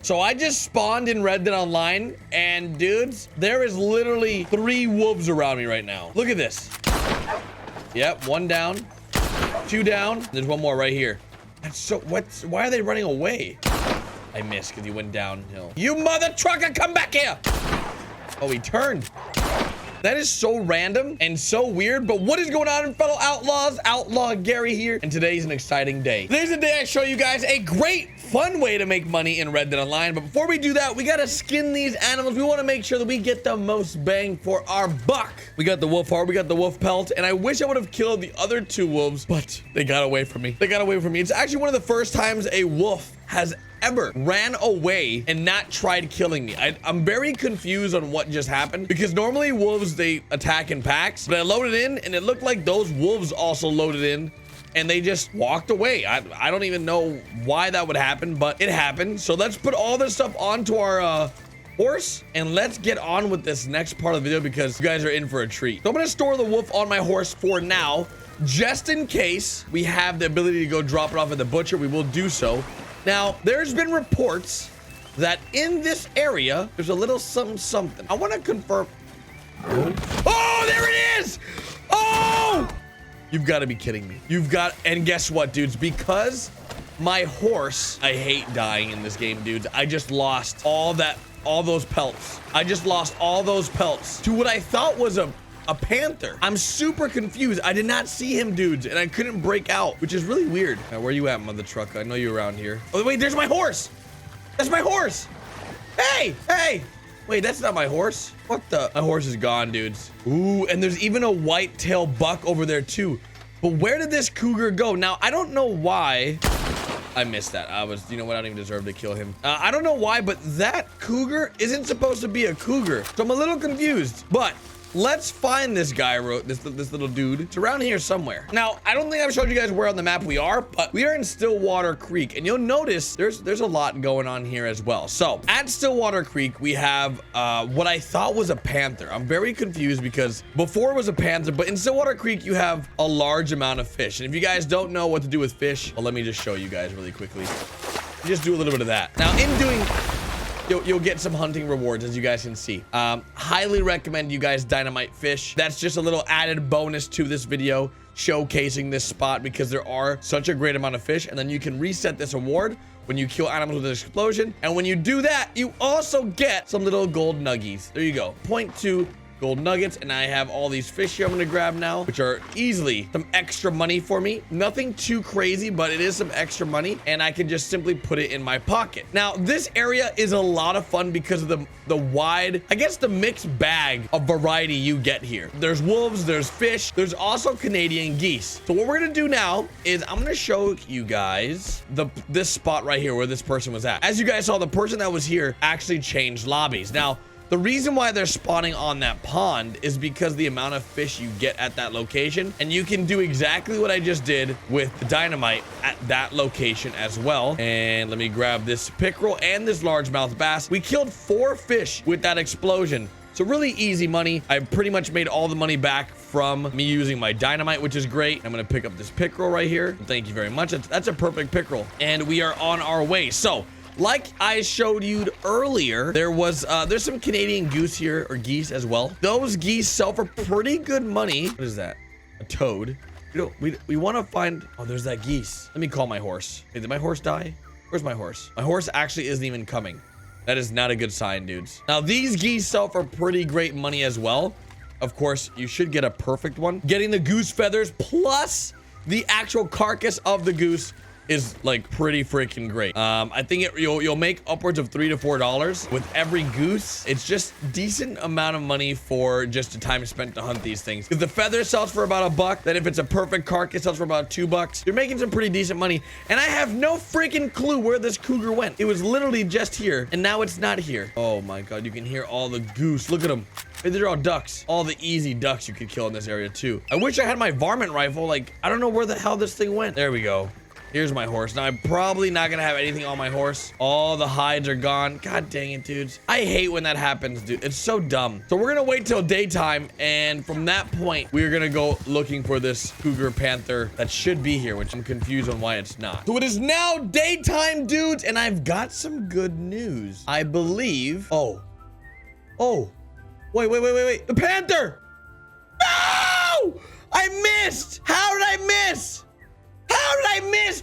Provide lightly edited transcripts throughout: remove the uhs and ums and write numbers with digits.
So I just spawned in Red Dead Online, and dudes, there is literally 3 wolves around me right now. Look at this. Yep, 1 down, 2 down. There's 1 more right here. That's so, why are they running away? I missed because he went downhill. You mother trucker, come back here. Oh, he turned. That is so random and so weird, but what is going on, fellow outlaws? Outlaw Gary here, and today's an exciting day. Today's the day I show you guys a great, fun way to make money in Red Dead Online, but before we do that, we gotta skin these animals. We wanna make sure that we get the most bang for our buck. We got the wolf heart, we got the wolf pelt, and I wish I would have killed the other 2 wolves, but they got away from me. They got away from me. It's actually one of the first times a wolf has ever ran away and not tried killing me. I'm very confused on what just happened, because normally wolves, they attack in packs, but I loaded in and it looked like those wolves also loaded in and they just walked away. I don't even know why that would happen, but it happened. So let's put all this stuff onto our horse and let's get on with this next part of the video, because you guys are in for a treat. So I'm gonna store the wolf on my horse for now, just in case we have the ability to go drop it off at the butcher. We will do so. Now, there's been reports that in this area, there's a little something. I want to confirm. Oh, there it is! Oh! You've got to be kidding me. And guess what, dudes? Because my horse, I hate dying in this game, dudes. I just lost all those pelts. I just lost all those pelts to what I thought was a panther. I'm super confused. I did not see him, dudes, and I couldn't break out, which is really weird. Now, where you at, mother trucker? I know you're around here. Oh, wait, there's my horse. That's my horse. Hey, hey. Wait, that's not my horse. What the? My horse is gone, dudes. Ooh, and there's even a white-tail buck over there, too. But where did this cougar go? Now, I don't know why. I missed that. You know what? I don't even deserve to kill him. I don't know why, but that cougar isn't supposed to be a cougar. So I'm a little confused, but let's find this guy, this little dude. It's around here somewhere. Now, I don't think I've showed you guys where on the map we are, but we are in Stillwater Creek, and you'll notice there's a lot going on here as well. So at Stillwater Creek, we have what I thought was a panther. I'm very confused because before it was a panther, but in Stillwater Creek, you have a large amount of fish. And if you guys don't know what to do with fish, well, let me just show you guys really quickly. You just do a little bit of that. Now, in doing, you'll get some hunting rewards, as you guys can see. Highly recommend you guys dynamite fish. That's just a little added bonus to this video, showcasing this spot, because there are such a great amount of fish. And then you can reset this reward when you kill animals with an explosion. And when you do that, you also get some little gold nuggies. There you go. 0.2 gold nuggets, and I have all these fish here I'm gonna grab now, which are easily some extra money for me. Nothing too crazy, but it is some extra money, and I can just simply put it in my pocket. Now, this area is a lot of fun because of the wide, I guess, the mixed bag of variety you get here. There's wolves, there's fish, there's also Canadian geese. So what we're gonna do now is I'm gonna show you guys this spot right here where this person was at. As you guys saw, the person that was here actually changed lobbies. Now, the reason why they're spawning on that pond is because the amount of fish you get at that location, and you can do exactly what I just did with the dynamite at that location as well. And let me grab this pickerel and this largemouth bass. We killed 4 fish with that explosion. So really easy money. I pretty much made all the money back from me using my dynamite, which is great. I'm gonna pick up this pickerel right here. Thank you very much. That's a perfect pickerel. And we are on our way. So, like I showed you earlier, there's some Canadian goose here, or geese as well. Those geese sell for pretty good money. What is that? A toad. We want to find, oh, there's that geese. Let me call my horse. Hey, did my horse die? Where's my horse? My horse actually isn't even coming. That is not a good sign, dudes. Now, these geese sell for pretty great money as well. Of course, you should get a perfect one. Getting the goose feathers plus the actual carcass of the goose is like pretty freaking great. I think you'll make upwards of $3 to $4 with every goose. It's just decent amount of money for just the time spent to hunt these things. If the feather sells for about $1, then if it's a perfect carcass, sells for about $2. You're making some pretty decent money. And I have no freaking clue where this cougar went. It was literally just here, and now it's not here. Oh my god, you can hear all the goose. Look at them. Hey, they're all ducks. All the easy ducks you could kill in this area too. I wish I had my varmint rifle. Like, I don't know where the hell this thing went. There we go. Here's my horse. Now, I'm probably not gonna have anything on my horse. All the hides are gone. God dang it, dudes. I hate when that happens, dude. It's so dumb. So we're gonna wait till daytime, and from that point, we're gonna go looking for this cougar panther that should be here, which I'm confused on why it's not. So it is now daytime, dudes, and I've got some good news. I believe... Oh. Wait. The panther! No! I missed! How did I miss?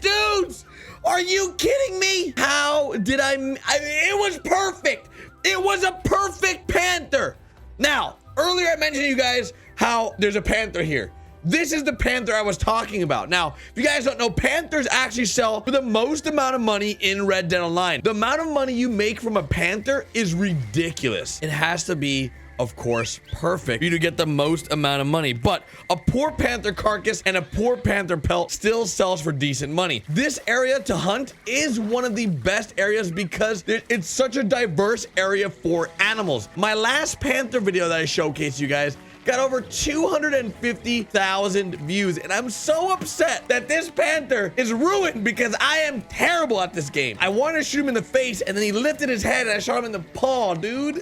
Dudes? Are you kidding me? How did it was perfect. It was a perfect panther. Now, earlier I mentioned to you guys how there's a panther here. This is the panther I was talking about. Now, if you guys don't know, panthers actually sell for the most amount of money in Red Dead Online. The amount of money you make from a panther is ridiculous. It has to be, of course, perfect for you to get the most amount of money. But a poor panther carcass and a poor panther pelt still sells for decent money. This area to hunt is one of the best areas because it's such a diverse area for animals. My last panther video that I showcased you guys got over 250,000 views, and I'm so upset that this panther is ruined because I am terrible at this game. I wanted to shoot him in the face, and then he lifted his head, and I shot him in the paw, dude.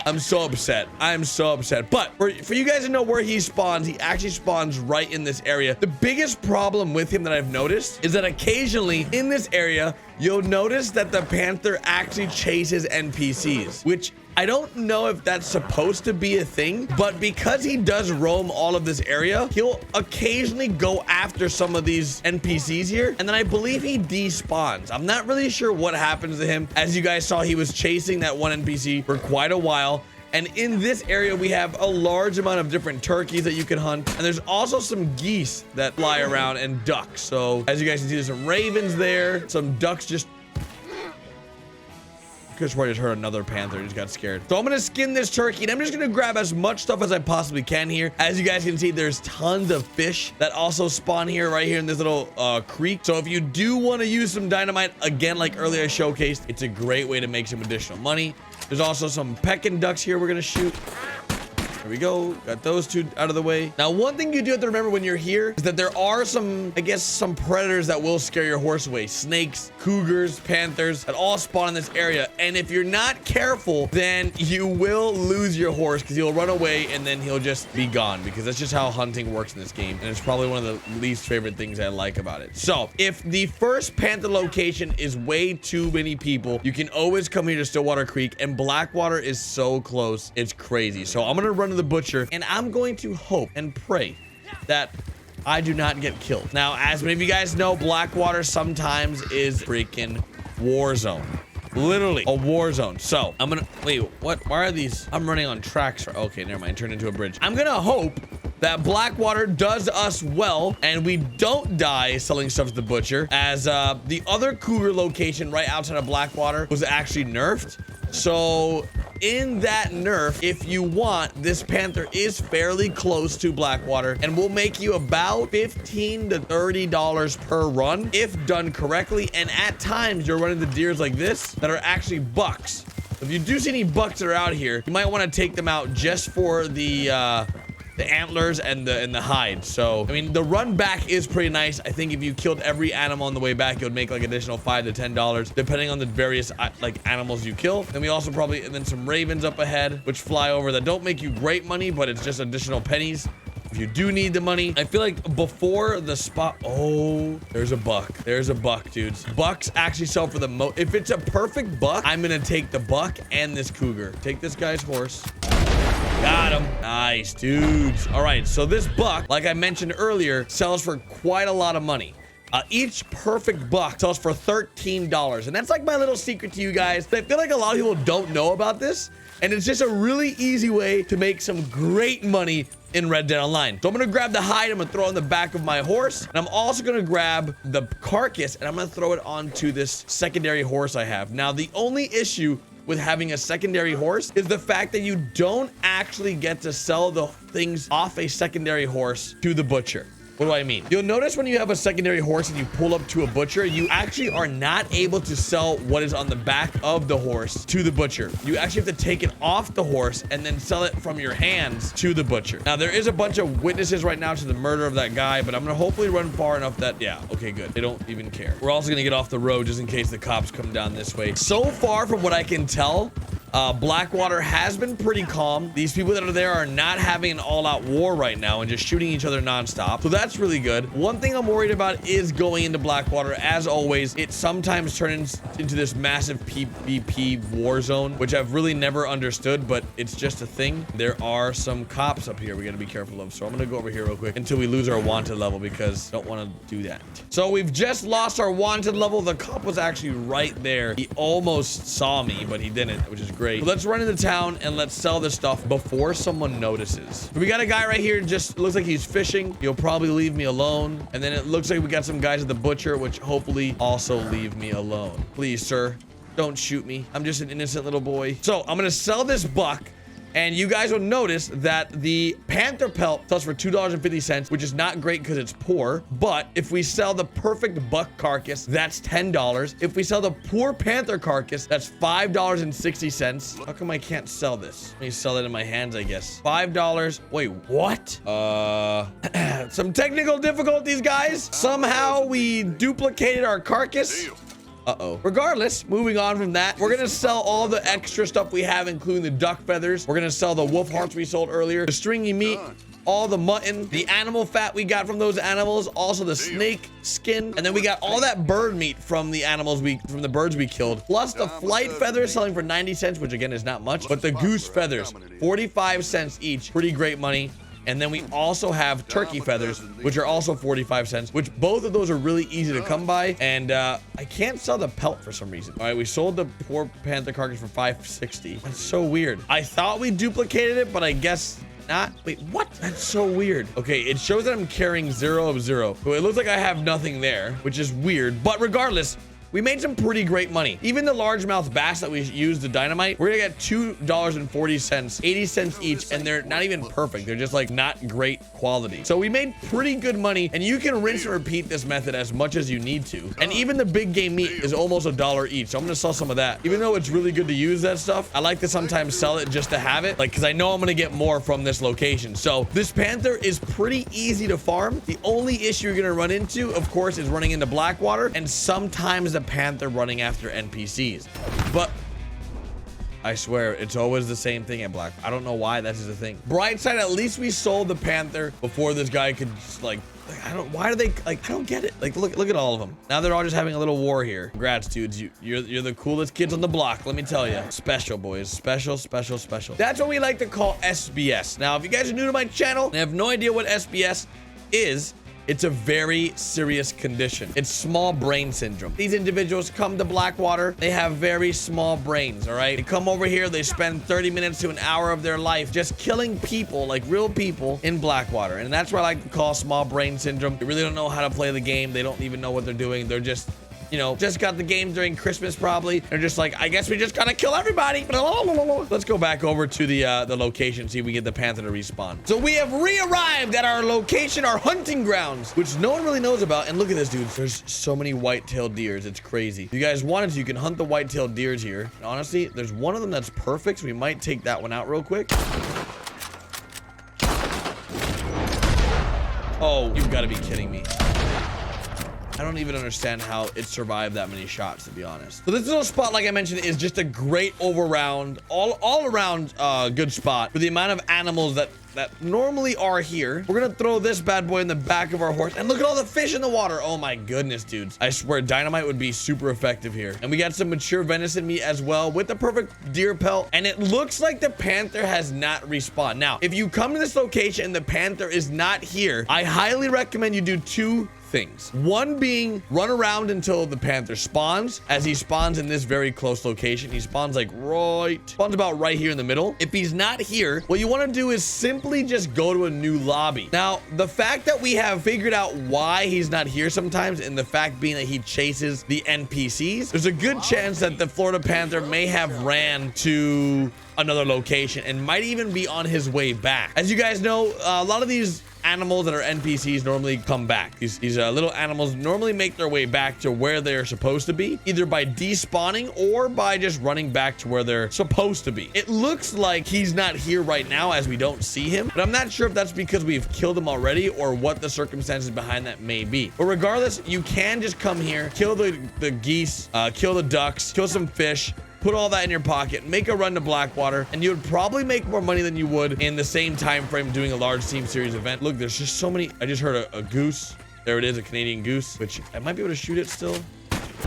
I'm so upset. I'm so upset. But for you guys to know where he spawns, he actually spawns right in this area. The biggest problem with him that I've noticed is that occasionally in this area, you'll notice that the panther actually chases NPCs, which I don't know if that's supposed to be a thing, but because he does roam all of this area, he'll occasionally go after some of these NPCs here, and then I believe he despawns. I'm not really sure what happens to him. As you guys saw, he was chasing that one NPC for quite a while. And in this area, we have a large amount of different turkeys that you can hunt. And there's also some geese that fly around and ducks. So as you guys can see, there's some ravens there, some ducks just... Chris Roy just heard another panther. He just got scared. So I'm gonna skin this turkey, and I'm just gonna grab as much stuff as I possibly can here. As you guys can see, there's tons of fish that also spawn here, right here in this little creek. So if you do want to use some dynamite, again, like earlier I showcased, it's a great way to make some additional money. There's also some pecking ducks here we're gonna shoot. There we go. Got those two out of the way. Now, one thing you do have to remember when you're here is that there are some, I guess, some predators that will scare your horse away. Snakes, cougars, panthers that all spawn in this area. And if you're not careful, then you will lose your horse because he'll run away and then he'll just be gone, because that's just how hunting works in this game. And it's probably one of the least favorite things I like about it. So if the first panther location is way too many people, you can always come here to Stillwater Creek, and Blackwater is so close. It's crazy. So I'm going to run to the butcher, and I'm going to hope and pray that I do not get killed. Now, as many of you guys know, Blackwater sometimes is freaking war zone. Literally a war zone. So I'm gonna wait, what? Why are these? I'm running on tracks. Okay, never mind. Turned into a bridge. I'm gonna hope that Blackwater does us well and we don't die selling stuff to the butcher, as the other cougar location right outside of Blackwater was actually nerfed. So in that nerf, if you want, this panther is fairly close to Blackwater and will make you about $15 to $30 per run if done correctly. And at times you're running the deers like this that are actually bucks. If you do see any bucks that are out here, you might want to take them out just for the antlers and the hide. So I mean, the run back is pretty nice. I think if you killed every animal on the way back, it would make like additional $5 to $10 depending on the various like animals you kill. And we also probably, and then some ravens up ahead which fly over that don't make you great money, but it's just additional pennies if you do need the money. I feel like before the spot, oh, there's a buck. There's a buck, dudes. Bucks actually sell for the most. If it's a perfect buck, I'm gonna take the buck and this cougar. Take this guy's horse. Got him. Nice, dudes. All right, so this buck, like I mentioned earlier, sells for quite a lot of money. Each perfect buck sells for $13. And that's like my little secret to you guys. I feel like a lot of people don't know about this. And it's just a really easy way to make some great money in Red Dead Online. So I'm gonna grab the hide, I'm gonna throw it on the back of my horse, and I'm also gonna grab the carcass and I'm gonna throw it onto this secondary horse I have. Now, the only issue with having a secondary horse is the fact that you don't actually get to sell the things off a secondary horse to the butcher. What do I mean? You'll notice when you have a secondary horse and you pull up to a butcher, you actually are not able to sell what is on the back of the horse to the butcher. You actually have to take it off the horse and then sell it from your hands to the butcher. Now, there is a bunch of witnesses right now to the murder of that guy, but I'm gonna hopefully run far enough that, yeah, okay, good. They don't even care. We're also gonna get off the road just in case the cops come down this way. So far, from what I can tell, Blackwater has been pretty calm. These people that are there are not having an all-out war right now and just shooting each other nonstop. So that's really good. One thing I'm worried about is going into Blackwater. As always, it sometimes turns into this massive PvP war zone, which I've really never understood, but it's just a thing. There are some cops up here we gotta be careful of. So I'm gonna go over here real quick until we lose our wanted level because I don't want to do that. So we've just lost our wanted level. The cop was actually right there. He almost saw me, but he didn't, which is great. So let's run into town and let's sell this stuff before someone notices. We got a guy right here, just looks like he's fishing. He'll probably leave me alone. And then it looks like we got some guys at the butcher, which hopefully also leave me alone. Please, sir, don't shoot me. I'm just an innocent little boy. So I'm gonna sell this buck. And you guys will notice that the panther pelt sells for $2.50, which is not great because it's poor. But if we sell the perfect buck carcass, that's $10. If we sell the poor panther carcass, that's $5.60. How come I can't sell this? Let me sell it in my hands, I guess. $5. Wait, what? Some technical difficulties, guys. Somehow we duplicated our carcass. Uh-oh. Regardless, moving on from that, we're gonna sell all the extra stuff we have, including the duck feathers. We're gonna sell the wolf hearts we sold earlier, the stringy meat, all the mutton, the animal fat we got from those animals, also the snake skin, and then we got all that bird meat from the animals from the birds we killed, plus the flight feathers selling for 90 cents, which again is not much, but the goose feathers, 45 cents each, pretty great money. And then we also have turkey feathers, which are also 45 cents, which both of those are really easy to come by. And I can't sell the pelt for some reason. All right, we sold the poor panther carcass for $5.60. That's so weird. I thought we duplicated it, but I guess not. Wait, what? That's so weird. Okay, it shows that I'm carrying 0 of 0. So it looks like I have nothing there, which is weird. But regardless, we made some pretty great money. Even the largemouth bass that we used the dynamite, we're gonna get $2.40, 80 cents each, and they're not even perfect. They're just like not great quality. So we made pretty good money, and you can rinse and repeat this method as much as you need to. And even the big game meat is almost $1 each. So I'm gonna sell some of that. Even though it's really good to use that stuff, I like to sometimes sell it just to have it, like, because I know I'm gonna get more from this location. So this panther is pretty easy to farm. The only issue you're gonna run into, of course, is running into Blackwater, and sometimes the panther running after NPCs. But I swear it's always the same thing at Black. I don't know why that's just a thing. Bright side, at least we sold the panther before this guy could just I don't, why do they, like, I don't get it. Like, look at all of them. Now they're all just having a little war here. Congrats, dudes. You're the coolest kids on the block, let me tell you. Special, boys. Special, special, special. That's what we like to call SBS. Now, if you guys are new to my channel and have no idea what SBS is, it's a very serious condition. It's small brain syndrome. These individuals come to Blackwater. They have very small brains, all right? They come over here. They spend 30 minutes to an hour of their life just killing people, like real people, in Blackwater. And that's what I like to call small brain syndrome. They really don't know how to play the game. They don't even know what they're doing. They're just, you know, just got the game during Christmas probably. They're just like, I guess we just gotta kill everybody. Let's go back over to the location, see if we get the panther to respawn. So we have re-arrived at our location, our hunting grounds, which no one really knows about. And look at this, dude. There's so many white-tailed deers. It's crazy. If you guys wanted to, you can hunt the white-tailed deers here. And honestly, there's one of them that's perfect, so we might take that one out real quick. Oh, you've got to be kidding me. I don't even understand how it survived that many shots, to be honest. So this little spot, like I mentioned, is just a great all around good spot for the amount of animals that normally are here. We're gonna throw this bad boy in the back of our horse, and look at all the fish in the water. Oh my goodness, dudes. I swear dynamite would be super effective here. And we got some mature venison meat as well with the perfect deer pelt. And it looks like the panther has not respawned. Now, if you come to this location and the panther is not here, I highly recommend you do two things. One being run around until the panther spawns. As he spawns in this very close location, he spawns about right here in the middle. If he's not here, what you want to do is simply just go to a new lobby. Now, the fact that we have figured out why he's not here sometimes, and the fact being that he chases the NPCs, there's a good chance that the Florida panther may have ran to another location and might even be on his way back. As you guys know, a lot of these animals that are NPCs normally come back. These little animals normally make their way back to where they're supposed to be, either by despawning or by just running back to where they're supposed to be. It looks like he's not here right now as we don't see him, but I'm not sure if that's because we've killed him already or what the circumstances behind that may be. But regardless, you can just come here, kill the geese, kill the ducks, kill some fish, put all that in your pocket, make a run to Blackwater, and you would probably make more money than you would in the same time frame doing a large team series event. Look, there's just so many. I just heard a goose. There it is, a Canadian goose, which I might be able to shoot it still.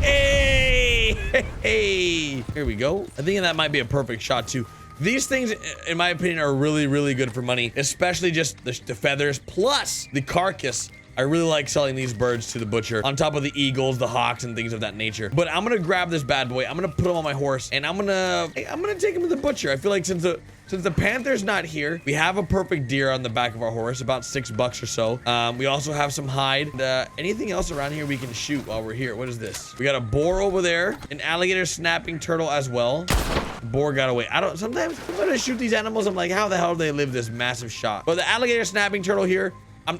Hey, hey, here we go. I think that might be a perfect shot too. These things, in my opinion, are really, really good for money, especially just the feathers plus the carcass. I really like selling these birds to the butcher on top of the eagles, the hawks, and things of that nature. But I'm gonna grab this bad boy. I'm gonna put him on my horse, and I'm gonna take him to the butcher. I feel like since the panther's not here, we have a perfect deer on the back of our horse, about $6 or so. We also have some hide. Anything else around here we can shoot while we're here? What is this? We got a boar over there, an alligator snapping turtle as well. The boar got away. Sometimes when I shoot these animals, I'm like, how the hell do they live this massive shot? But the alligator snapping turtle here,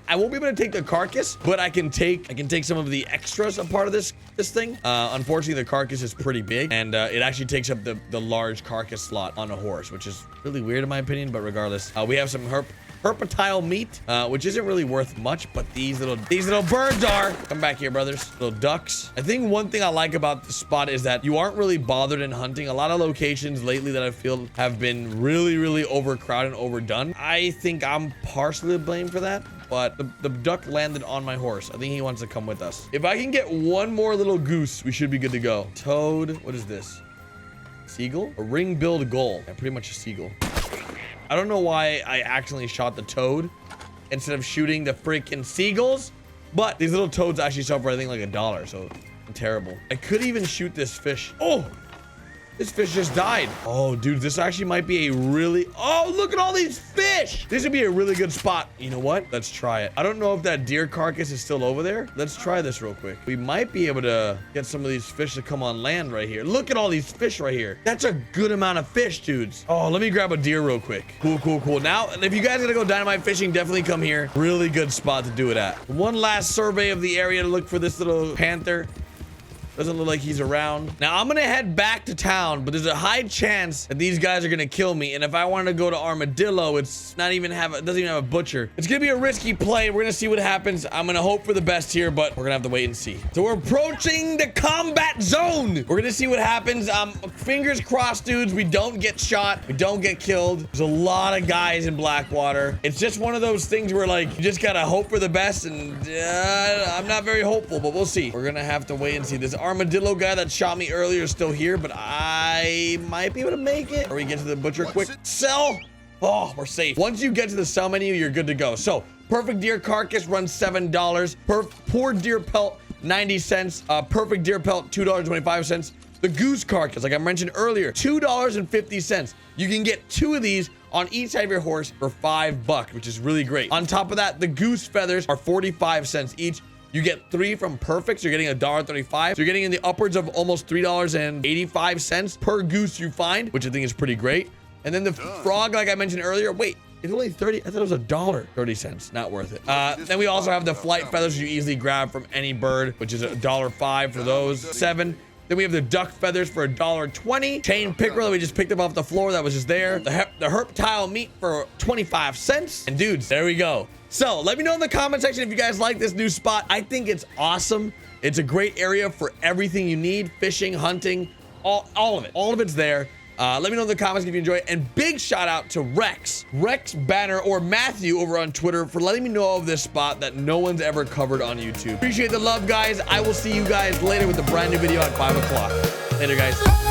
I won't be able to take the carcass, but I can take some of the extras a part of this thing. Unfortunately, the carcass is pretty big, and it actually takes up the large carcass slot on a horse, which is really weird in my opinion. But regardless, we have some herpetile meat, which isn't really worth much, but these little birds are. Come back here, brothers. Little ducks. I think one thing I like about the spot is that you aren't really bothered in hunting. A lot of locations lately that I feel have been really, really overcrowded and overdone. I think I'm partially to blame for that. But the duck landed on my horse. I think he wants to come with us. If I can get one more little goose, we should be good to go. Toad. What is this? Seagull? A ring-billed gull. Yeah, pretty much a seagull. I don't know why I accidentally shot the toad instead of shooting the freaking seagulls. But these little toads actually sell for, I think, like $1. So terrible. I could even shoot this fish. Oh! This fish just died. Oh, dude, this actually might be a really... Oh, look at all these fish. This would be a really good spot. You know what? Let's try it. I don't know if that deer carcass is still over there. Let's try this real quick. We might be able to get some of these fish to come on land right here. Look at all these fish right here. That's a good amount of fish, dudes. Oh, let me grab a deer real quick. Cool, cool, cool. Now, if you guys are gonna go dynamite fishing, definitely come here. Really good spot to do it at. One last survey of the area to look for this little panther. Doesn't look like he's around. Now I'm gonna head back to town, but there's a high chance that these guys are gonna kill me. And if I wanted to go to Armadillo, it doesn't even have a butcher. It's gonna be a risky play. We're gonna see what happens. I'm gonna hope for the best here, but we're gonna have to wait and see. So we're approaching the combat zone. We're gonna see what happens. Fingers crossed, dudes. We don't get shot. We don't get killed. There's a lot of guys in Blackwater. It's just one of those things where like you just gotta hope for the best, and I'm not very hopeful, but we'll see. We're gonna have to wait and see. This armadillo guy that shot me earlier is still here, but I might be able to make it. Or we get to the butcher quick. Sell. Oh, we're safe. Once you get to the sell menu, you're good to go. So perfect deer carcass runs $7. Poor deer pelt 90 cents. Perfect deer pelt $2.25. The goose carcass, like I mentioned earlier, $2.50. You can get 2 of these on each side of your horse for $5, which is really great. On top of that, the goose feathers are 45 cents each. You get 3 from Perfect, so you're getting $1.35. So you're getting in the upwards of almost $3.85 per goose you find, which I think is pretty great. And then the frog, like I mentioned earlier, wait, it's only 30. I thought it was $1. 30 cents, not worth it. Then we also have the flight feathers you easily grab from any bird, which is $1.05 for those. 7. Then we have the duck feathers for $1.20. Chain pickerel that we just picked up off the floor that was just there. The herpetile meat for 25 cents. And dudes, there we go. So let me know in the comment section if you guys like this new spot. I think it's awesome. It's a great area for everything you need. Fishing, hunting, all of it. All of it's there. Let me know in the comments if you enjoy it. And big shout out to Rex Banner, or Matthew over on Twitter, for letting me know of this spot that no one's ever covered on YouTube. Appreciate the love, guys. I will see you guys later with a brand new video at 5 o'clock. Later, guys.